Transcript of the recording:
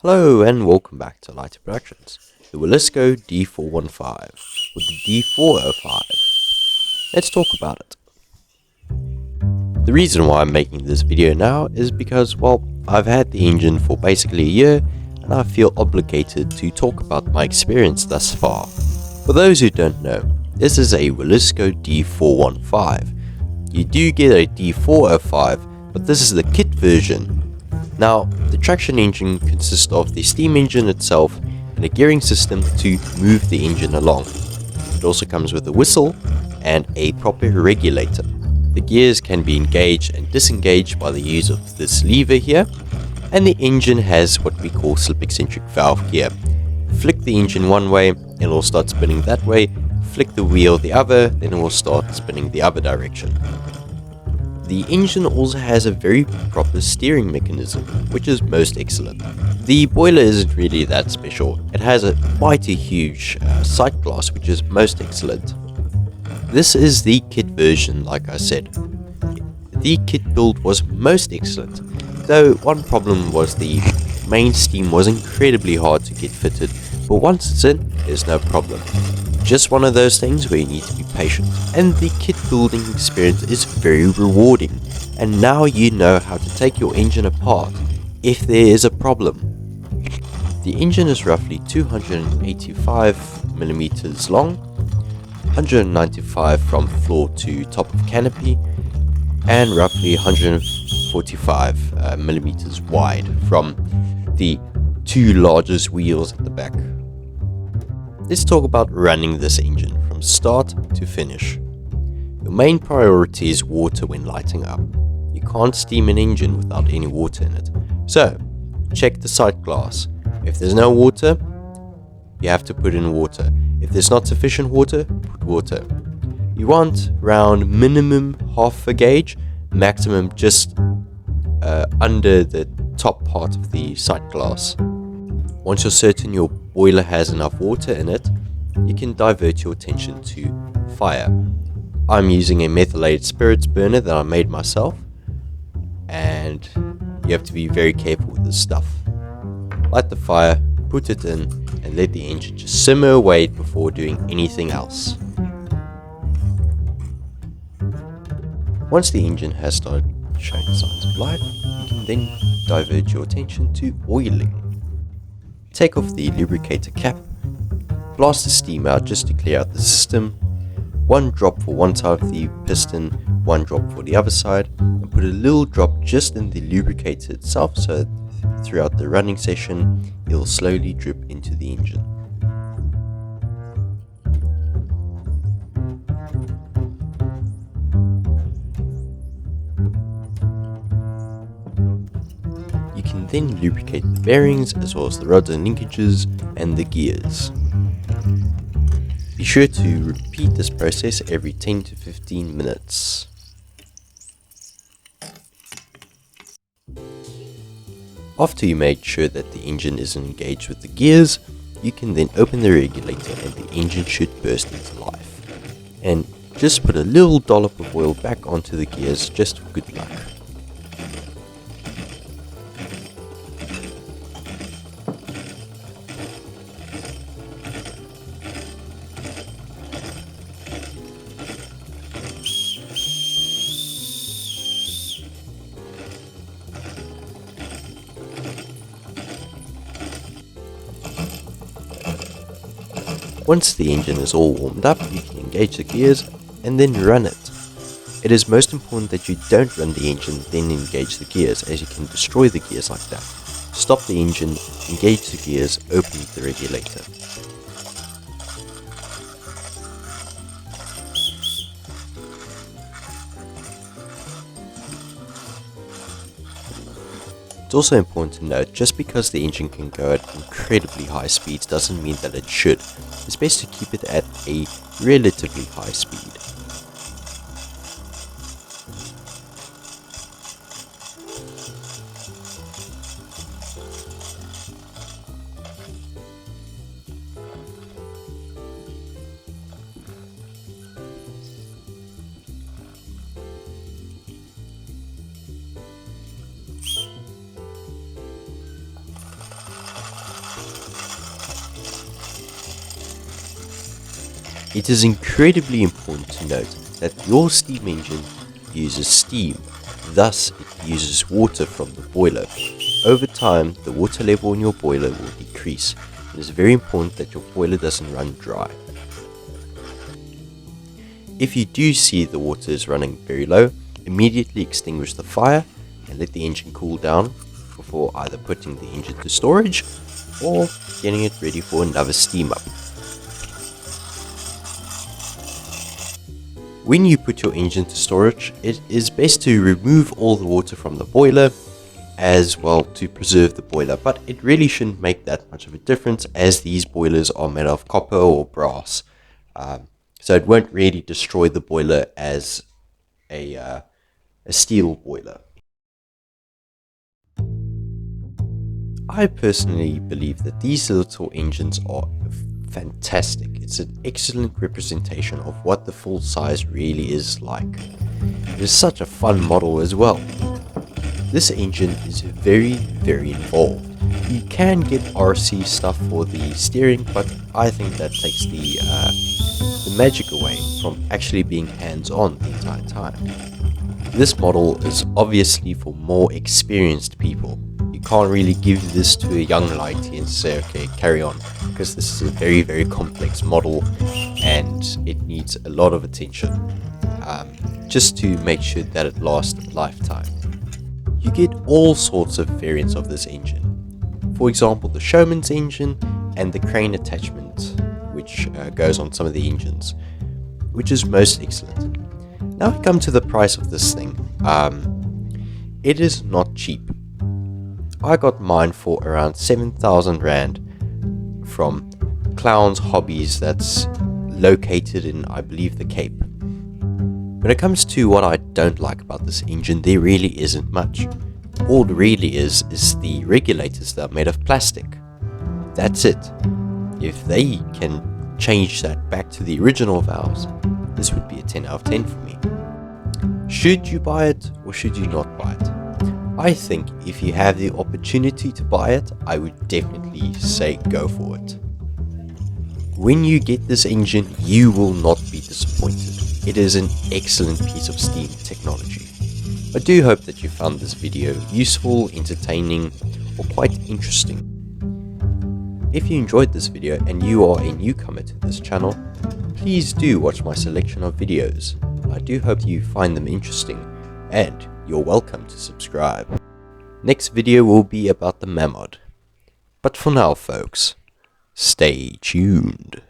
Hello and welcome back to Lighter Productions, the Wilesco D415 with the D405. Let's talk about it. The reason why I'm making this video now is because, well, I've had the engine for basically a year and I feel obligated to talk about my experience thus far. For those who don't know, this is a Wilesco D415. You do get a D405, but this is the kit version. Now, the traction engine consists of the steam engine itself and a gearing system to move the engine along. It also comes with a whistle and a proper regulator. The gears can be engaged and disengaged by the use of this lever here, and the engine has what we call slip eccentric valve gear. Flick the engine one way, it will start spinning that way. Flick the wheel the other, then it will start spinning the other direction. The engine also has a very proper steering mechanism, which is most excellent. The boiler isn't really that special. It has quite a huge sight glass, which is most excellent. This is the kit version, like I said. The kit build was most excellent, though one problem was the main steam was incredibly hard to get fitted, but once it's in, there's no problem. Just one of those things where you need to be patient, and the kit building experience is very rewarding, and now you know how to take your engine apart if there is a problem. The engine is roughly 285mm long, 195 from floor to top of canopy, and roughly 145mm wide from the two largest wheels at the back. Let's talk about running this engine from start to finish. Your main priority is water when lighting up. You can't steam an engine without any water in it. So, check the sight glass. If there's no water, you have to put in water. If there's not sufficient water, put water. You want around minimum half a gauge, maximum just under the top part of the sight glass. Once you're certain your boiler has enough water in it, you can divert your attention to fire. I'm using a methylated spirits burner that I made myself, and you have to be very careful with this stuff. Light the fire, put it in, and let the engine just simmer away before doing anything else. Once the engine has started showing signs of life, you can then divert your attention to oiling. Take off the lubricator cap, blast the steam out just to clear out the system, one drop for one side of the piston, one drop for the other side, and put a little drop just in the lubricator itself so that throughout the running session it will slowly drip into the engine. You can then lubricate the bearings as well as the rods and linkages and the gears. Be sure to repeat this process every 10 to 15 minutes. After you make sure that the engine is engaged with the gears, you can then open the regulator and the engine should burst into life. And just put a little dollop of oil back onto the gears just for good luck. Once the engine is all warmed up, you can engage the gears and then run it. It is most important that you don't run the engine then engage the gears, as you can destroy the gears like that. Stop the engine, engage the gears, open the regulator. It's also important to note, just because the engine can go at incredibly high speeds doesn't mean that it should. It's best to keep it at a relatively high speed. It is incredibly important to note that your steam engine uses steam, thus it uses water from the boiler. Over time, the water level in your boiler will decrease. It is very important that your boiler doesn't run dry. If you do see the water is running very low, immediately extinguish the fire and let the engine cool down before either putting the engine to storage or getting it ready for another steam up. When you put your engine to storage, it is best to remove all the water from the boiler as well to preserve the boiler, but it really shouldn't make that much of a difference as these boilers are made of copper or brass, so it won't really destroy the boiler as a steel boiler. I personally believe that these little engines are fantastic. It's an excellent representation of what the full size really is like. It is such a fun model as well. This engine is very involved. You can get RC stuff for the steering, but I think that takes the magic away from actually being hands-on the entire time. This model is obviously for more experienced people. You can't really give this to a young lighty and say, okay, carry on, because this is a very complex model and it needs a lot of attention just to make sure that it lasts a lifetime. You get all sorts of variants of this engine. For example, the Showmans engine and the crane attachment, which goes on some of the engines, which is most excellent. Now we come to the price of this thing. It is not cheap. I got mine for around 7,000 Rand from Clown's Hobbies that's located in, I believe, the Cape. When it comes to what I don't like about this engine, there really isn't much. All it really is the regulators that are made of plastic. That's it. If they can change that back to the original valves, this would be a 10 out of 10 for me. Should you buy it or should you not buy it? I think if you have the opportunity to buy it, I would definitely say go for it. When you get this engine, you will not be disappointed. It is an excellent piece of steam technology. I do hope that you found this video useful, entertaining, or quite interesting. If you enjoyed this video and you are a newcomer to this channel, please do watch my selection of videos. I do hope you find them interesting, and you're welcome to subscribe. Next video will be about the Mammoth. But for now, folks, stay tuned.